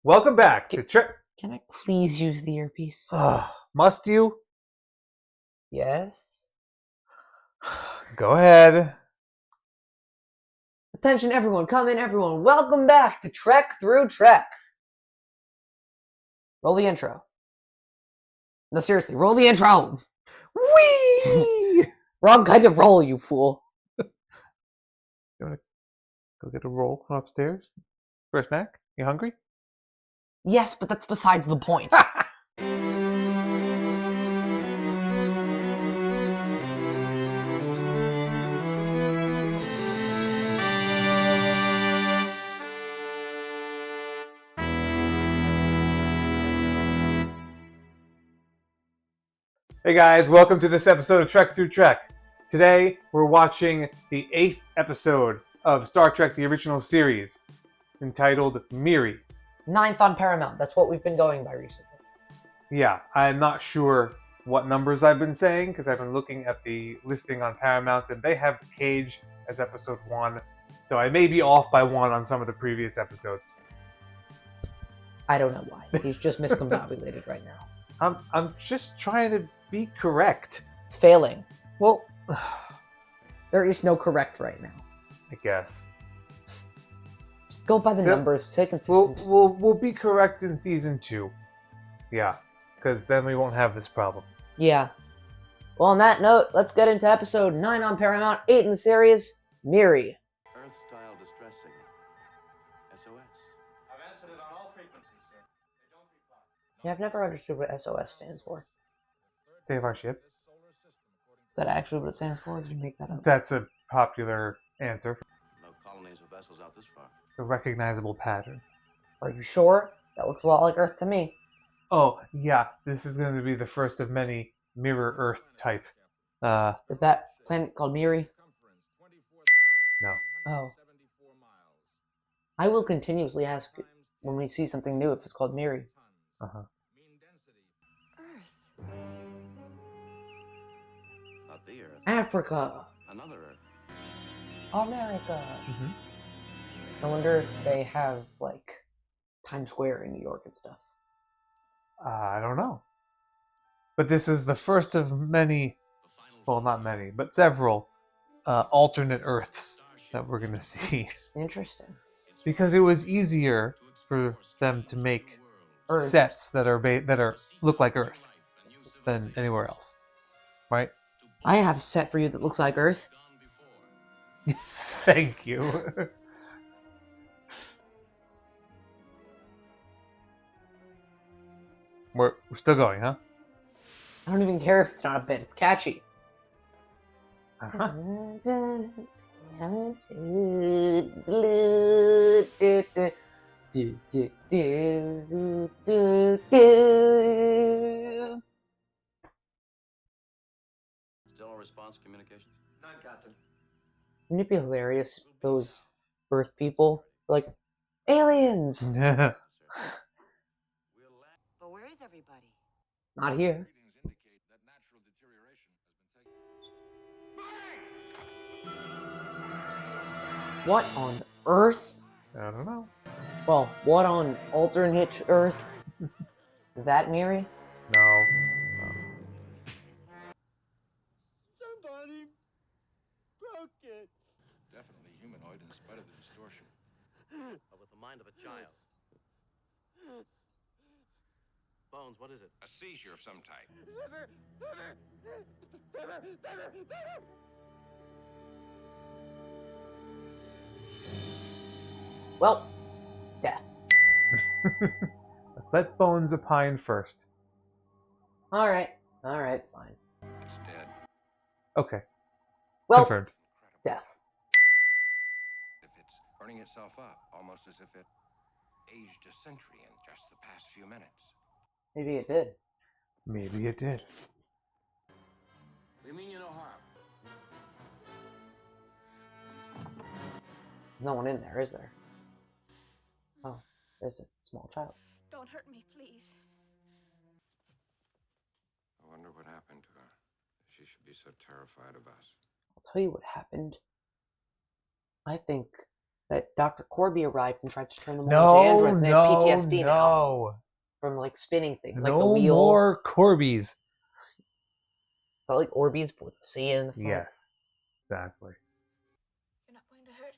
Welcome back to Trek. Can I please use the earpiece? Must you? Yes. Go ahead. Attention, everyone. Come in, everyone. Welcome back to Trek Through Trek. Roll the intro. No, seriously, roll the intro. Whee! Wrong kind of roll, you fool. You want to go get a roll from upstairs for a snack? You hungry? Yes, but that's besides the point. Hey guys, welcome to this episode of Trek Through Trek. Today we're watching the 8th episode of Star Trek The Original Series, entitled Miri. 9th on Paramount. That's what we've been going by recently. Yeah, I'm not sure what numbers I've been saying because I've been looking at the listing on Paramount and they have Cage as episode 1, so I may be off by 1 on some of the previous episodes. I don't know why. He's just miscombobulated right now. I'm just trying to be correct. Failing. Well, There is no correct right now. I guess. Just go by the numbers. Stay consistent. We'll be correct in season 2. Yeah, because then we won't have this problem. Yeah. Well, on that note, let's get into episode 9 on Paramount, 8 in the series, Miri. Earth-style distress signal. SOS. I've answered it on all frequencies, sir. They don't reply. Yeah, I've never understood what SOS stands for. Save our ship. Is that actually what it stands for, or did you make that up? That's a popular answer. No colonies or vessels out this far. A recognizable pattern. Are you sure? That looks a lot like Earth to me. Oh, yeah, this is going to be the first of many Mirror Earth type. Is that planet called Miri? No. Oh. I will continuously ask when we see something new if it's called Miri. Uh-huh. Earth. Not the Earth. Africa. Another Earth. America. Mm-hmm. I wonder if they have, like, Times Square in New York and stuff. I don't know. But this is the first of many, well, not many, but several alternate Earths that we're going to see. Interesting. Because it was easier for them to make Earth. sets that are look like Earth than anywhere else, right? I have a set for you that looks like Earth. Yes, thank you. We're still going, huh? I don't even care if it's not a bit. It's catchy. Uh-huh. Still a response communications? None, Captain. Wouldn't it be hilarious if those Earth people were like, aliens! Yeah. But where is everybody? Not here. What on Earth? I don't know. Well, what on alternate Earth? Is that Miri? No. Somebody broke it. Definitely humanoid in spite of the distortion. But with the mind of a child. Bones, what is it? A seizure of some type. Well, death. Let's let Bones opine first. Alright, fine. It's dead. Okay, Well, confirmed. death. If it's burning itself up, almost as if it aged a century in just the past few minutes. Maybe it did. Maybe it did. We mean you no harm. There's no one in there, is there? Oh, there's a small child. Don't hurt me, please. I wonder what happened to her. She should be so terrified of us. I'll tell you what happened. I think that Dr. Corby arrived and tried to turn them all into androids, and they have PTSD now no. from like spinning things, like the No wheel. more Corbies. Is that like Orbeez with a C in the front? Yes, exactly. You're not going to hurt.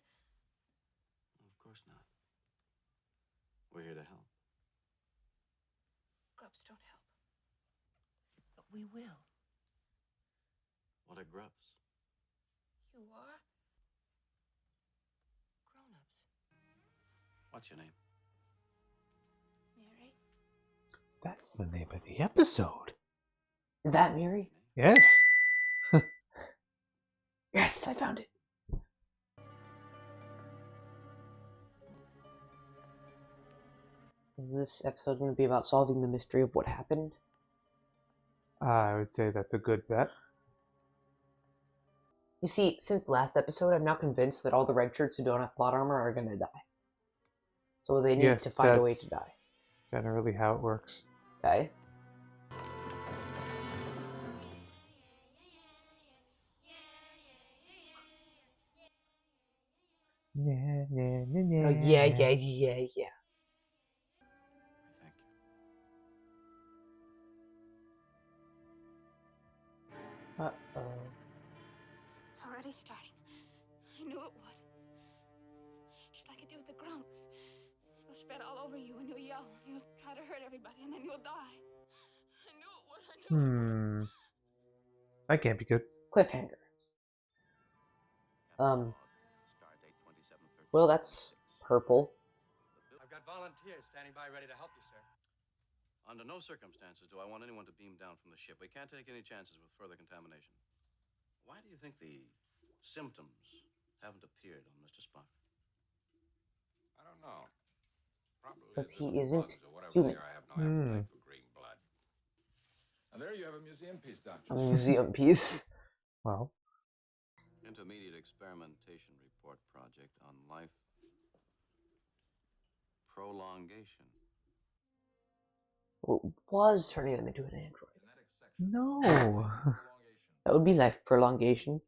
Of course not. We're here to help. Grubs don't help. But we will. What are grubs? You are. Grown-ups. What's your name? Mary. That's the name of the episode. Is that Miri? Yes. Yes, I found it. Is this episode going to be about solving the mystery of what happened? I would say that's a good bet. You see, since the last episode, I'm now convinced that all the red shirts who don't have plot armor are going to die. So they need Yes, to find a way that's- to die. Generally how it works. Okay? Yeah, yeah, yeah, Oh, yeah. Thank you. Uh-oh. It's already starting. I knew it would. Just like I do with the grunts. He'll spread all over you and you'll yell. And you'll try to hurt everybody and then you'll die. I knew it would. I knew it would. That can't be good. Cliffhanger. Stardate 2713. Well, that's purple. I've got volunteers standing by ready to help you, sir. Under no circumstances do I want anyone to beam down from the ship. We can't take any chances with further contamination. Why do you think the symptoms haven't appeared on Mr. Spock? I don't know. Probably 'Cause he the isn't bugs or whatever human. they are. I have no appetite for green blood. And there you have a museum piece, Doctor. A museum piece. Well, Intermediate experimentation report project on life prolongation. What was turning them into an android? Genetic section. no. Prolongation. That would be life prolongation.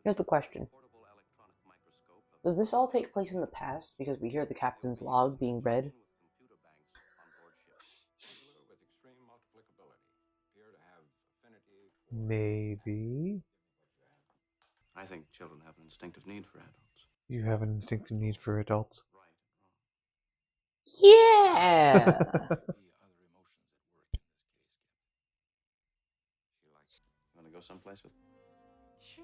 Here's the question. Portable electronic microscope of Does this all take place in the past? Because we hear the captain's log being read. with computer banks on board ship. Modular with extreme multiplicability. Appear to have affinity for Maybe I think children have an instinctive need for adults. you have an instinctive need for adults. Right and wrong. Yeah! the other emotions at work in this case, Captain. She likes You want to go someplace with? Sure.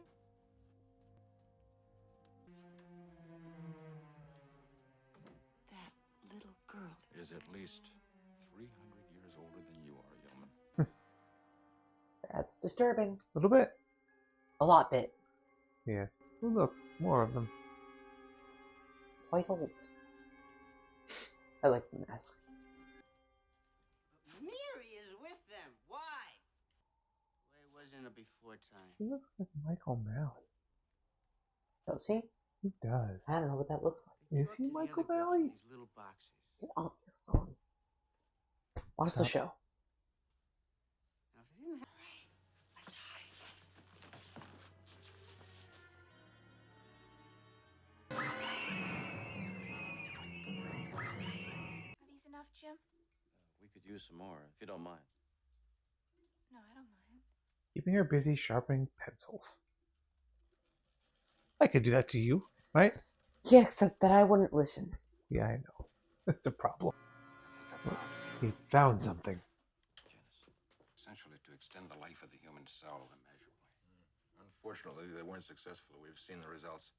That little girl. is at least 300 years older than you are, Yeoman. That's disturbing. A little bit. A lot bit. Yes. Oh, look, more of them. Quite old. I like the mask. Miri is with them. Why? Why wasn't it before time? He looks like Michael Malley. Does he? He does. I don't know what that looks like. Is he Talk to the Michael other girls in Malley? These little boxes. Get off your phone. Watch the Stop. show. Now, if they didn't have... Let's hide. Are these enough, Jim? We could use some more, if you don't mind. No, I don't mind. Keeping her busy sharpening pencils. I could do that to you, right? Yeah, except that I wouldn't listen. Yeah, I know. That's a problem. I think He found something. Genesis. Essentially to extend the life of the human cell immeasurably. Unfortunately, they weren't successful. We've seen the results.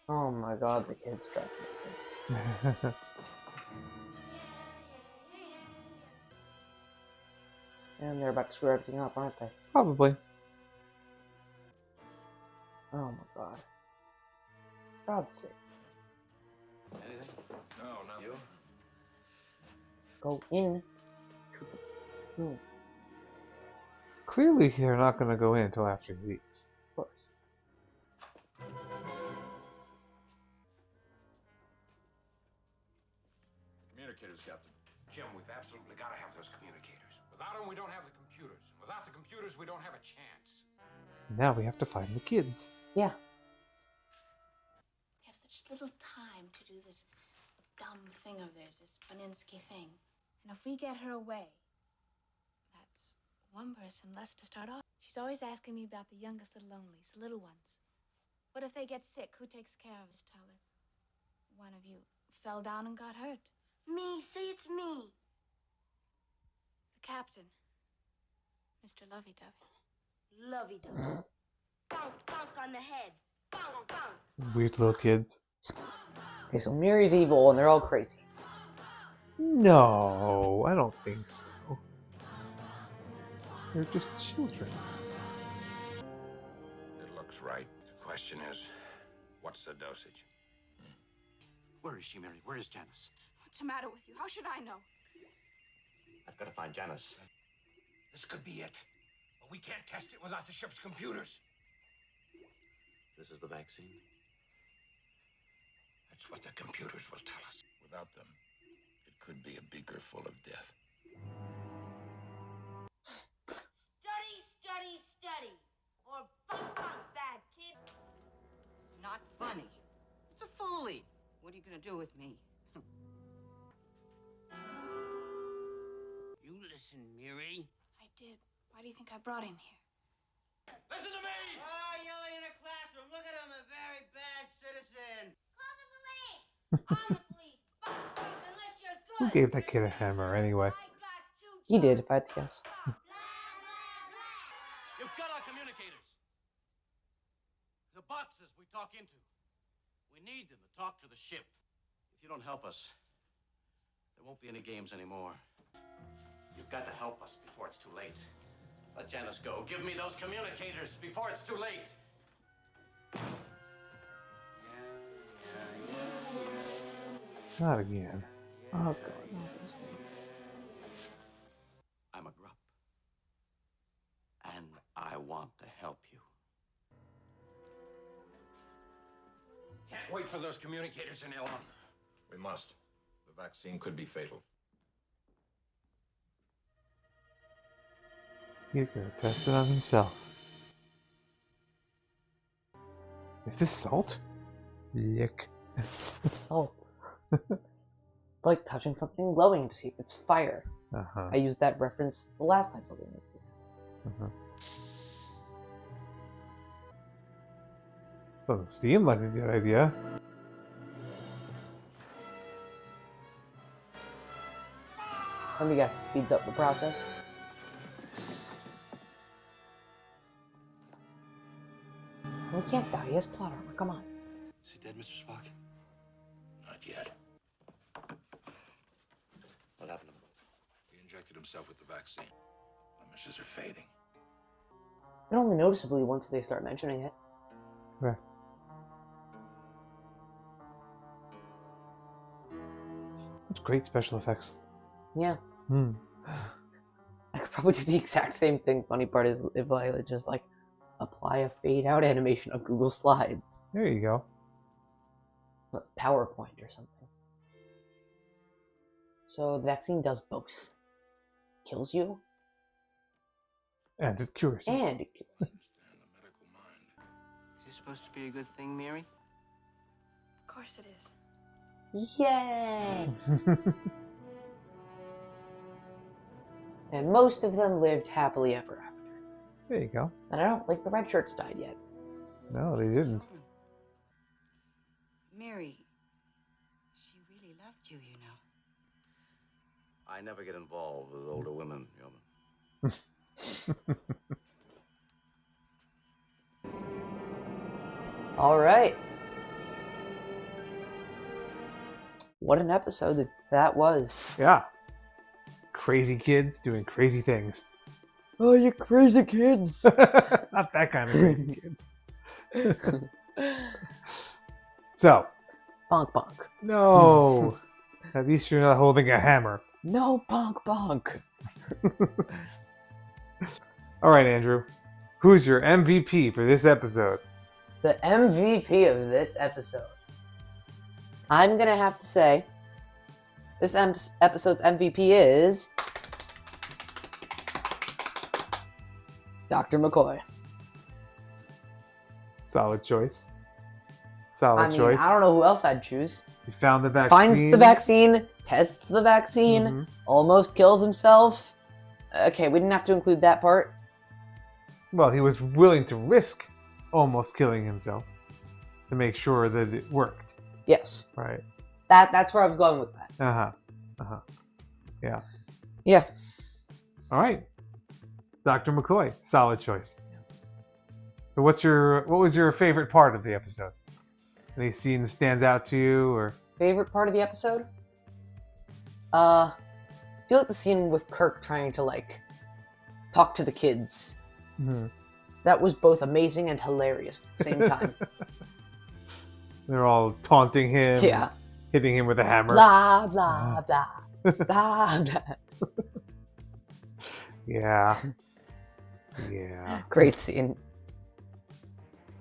Oh my god, the kid's driving me insane. And they're about to screw everything up, aren't they? Probably. Oh my god. God's sake. Anything? No, not You? Go in to the room, Clearly, they're not going to go in until after he leaves. of course. Communicators, Captain. Jim, we've absolutely got to have those communicators. Without them, we don't have the computers. Without the computers, we don't have a chance. Now we have to find the kids. Yeah. little time to do this dumb thing of theirs, this Baninsky thing. And if we get her away, that's one person less to start off. She's always asking me about the youngest little onlys, the little ones. What if they get sick? Who takes care of us? Just tell her one of you fell down and got hurt. Me, say it's me. The captain, Mr. Lovey-Dovey. Lovey-dovey. Bonk, bonk on the head. Bonk, bonk. Weird little kids. Okay, so Miri's evil and they're all crazy. No, I don't think so. They're just children. It looks right. The question is, what's the dosage? Where is she, Mary? Where is Janice? What's the matter with you? How should I know? I've got to find Janice. This could be it. But we can't test it without the ship's computers. This is the vaccine? That's what the computers will tell us. Without them, it could be a beaker full of death. Study, study, study. Or bonk, bonk, bad kid. It's not funny. It's a folly. What are you gonna do with me? You listen, Miri. I did. Why do you think I brought him here? Listen to me! Oh, yelling in a classroom. Look at him, a very bad citizen. Call the police. I'm the police. Bonk, bonk, unless you're good. Who gave that kid a hammer anyway? I got two He did, if I had to guess. blah, blah, blah. You've got our communicators. The boxes we talk into. We need them to talk to the ship. If you don't help us, there won't be any games anymore. You've got to help us before it's too late. Let Janice go. Give me those communicators before it's too late. Not again. Oh god, not this one. I'm a grup. And I want to help you. Can't wait for those communicators any longer. We must. The vaccine could be fatal. He's gonna test it on himself. Is this salt? Yuck. It's salt. It's like touching something glowing to see if it's fire. Uh-huh. I used that reference the last time something like this. Uh-huh. Doesn't seem like a good idea. Let me guess, it speeds up the process. Well, he can't die. He has plot armor. Come on. Is he dead, Mr. Spock? Not yet. What happened to him? He injected himself with the vaccine. Blemishes are fading. And only noticeably once they start mentioning it. Correct. That's great special effects. Yeah. Hmm. I could probably do the exact same thing. Funny part is if I just like apply a fade out animation on Google Slides. There you go. PowerPoint or something. So the vaccine does both. Kills you And it cures you. and it kills you. Understand the medical mind. Is this supposed to be a good thing, Mary? Of course it is. Yay! And most of them lived happily ever after. There you go. And I don't think the red shirts died yet. No, they didn't. Mary, she really loved you, you know. I never get involved with older women, Yeoman. All right. What an episode that was. Yeah. Crazy kids doing crazy things. Oh, you crazy kids! Not that kind of crazy kids. So, Bonk bonk. no. At least you're not holding a hammer. No bonk bonk. All right, Andrew. Who's your MVP for this episode? The MVP of this episode. I'm gonna have to say, this episode's MVP is Dr. McCoy. Solid choice. Solid I mean, choice. I don't know who else I'd choose. He found the vaccine. Finds the vaccine, tests the vaccine, Mhm. almost kills himself. Okay, we didn't have to include that part. Well, he was willing to risk almost killing himself to make sure that it worked. Yes. Right. That's where I was going with that. Yeah. Yeah. All right. Dr. McCoy, solid choice. So what was your favorite part of the episode? Any scene that stands out to you, or Favorite part of the episode? I feel like the scene with Kirk trying to like talk to the kids. That was both amazing and hilarious at the same time. they're all taunting him, Yeah. hitting him with a hammer? Blah blah blah blah blah. Yeah. Great scene.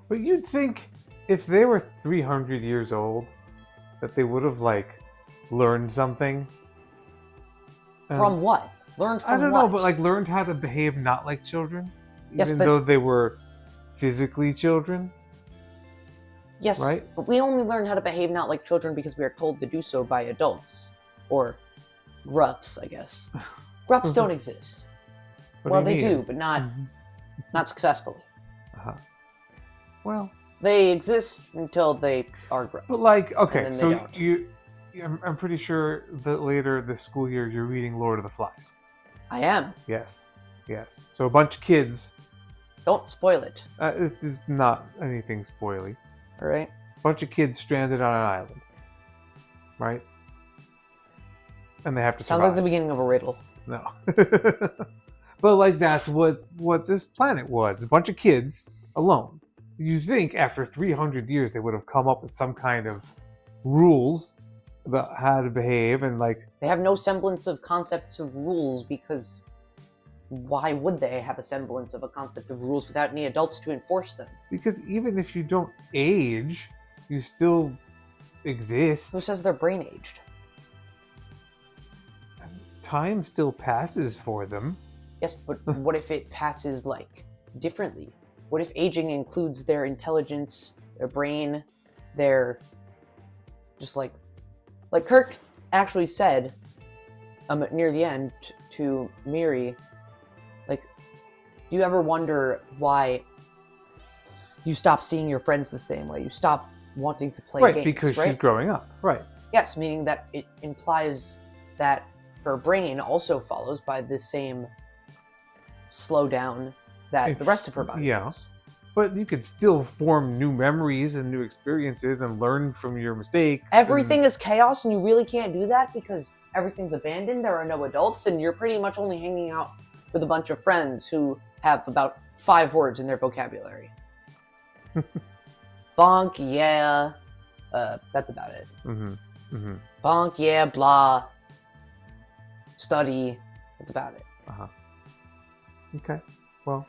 But you'd think if they were 300 years old, that they would have like learned something. From what? Learned from I don't what? know, but like learned how to behave not like children, Yes, even but- though they were physically children. Yes, Right? but we only learn how to behave not like children because we are told to do so by adults. Or grups, I guess. Grups don't exist. What Well, do you they mean? do, but not successfully. Well, They exist until they are grups. but like, okay, And then so they don't. I'm pretty sure that later this school year you're reading Lord of the Flies. I am. Yes. So a bunch of kids. Don't spoil it. This is not anything spoily. All right. Bunch of kids stranded on an island, right? And they have to Sounds survive. like the beginning of a riddle. No. But like that's what this planet was. A bunch of kids alone. You think after 300 years they would have come up with some kind of rules about how to behave and like They have no semblance of concepts of rules because why would they have a semblance of a concept of rules without any adults to enforce them? because even if you don't age, you still exist. Who says their brain aged? Time still passes for them. Yes, but what if it passes, like, differently? What if aging includes their intelligence, their brain, their... just, like Kirk actually said, near the end, to Miri, like, do you ever wonder why you stop seeing your friends the same way? You stop wanting to play Right, games, because right? she's growing up. Right. Yes, meaning that it implies that her brain also follows by the same slowdown that the rest of her body Yeah. does. But you could still form new memories and new experiences and learn from your mistakes. Everything is chaos, and you really can't do that because everything's abandoned. There are no adults, and you're pretty much only hanging out with a bunch of friends who have about 5 words in their vocabulary. Bonk, yeah. That's about it. Bonk, yeah, blah. Study. That's about it. Okay. Well,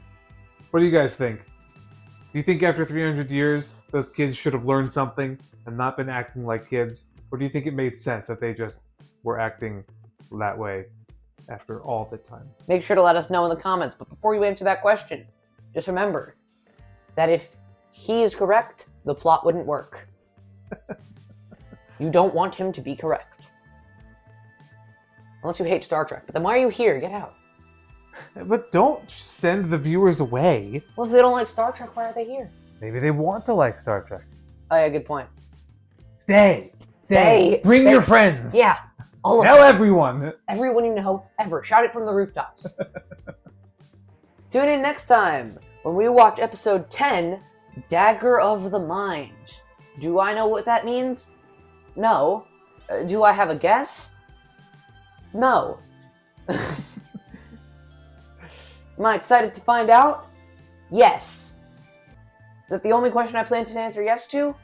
what do you guys think? Do you think after 300 years, those kids should have learned something and not been acting like kids? Or do you think it made sense that they just were acting that way after all the time? Make sure to let us know in the comments. But before you answer that question, just remember that if he is correct, the plot wouldn't work. You don't want him to be correct. Unless you hate Star Trek. But then why are you here? Get out. But don't send the viewers away. Well, if they don't like Star Trek, why are they here? Maybe they want to like Star Trek. Oh yeah, good point. Stay. Bring Stay. your friends. Yeah. All of Tell them. everyone. Everyone you know, ever. Shout it from the rooftops. Tune in next time when we watch episode 10, Dagger of the Mind. Do I know what that means? No. Do I have a guess? No. Am I excited to find out? Yes. Is that the only question I plan to answer yes to?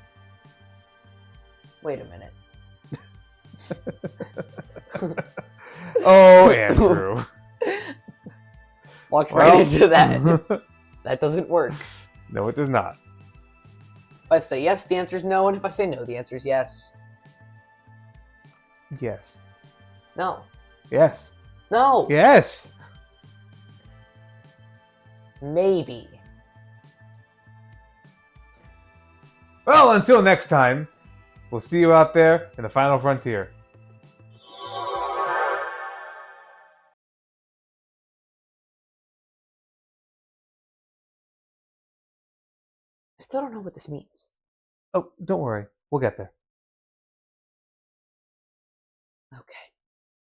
Wait a minute. Oh, Andrew. Walks right into that. That doesn't work. No, it does not. If I say yes, the answer is no, and if I say no, the answer is yes. Yes. No. Yes. No. Yes. Maybe. Well, until next time, we'll see you out there in the final frontier. I still don't know what this means. Oh, don't worry. We'll get there. Okay.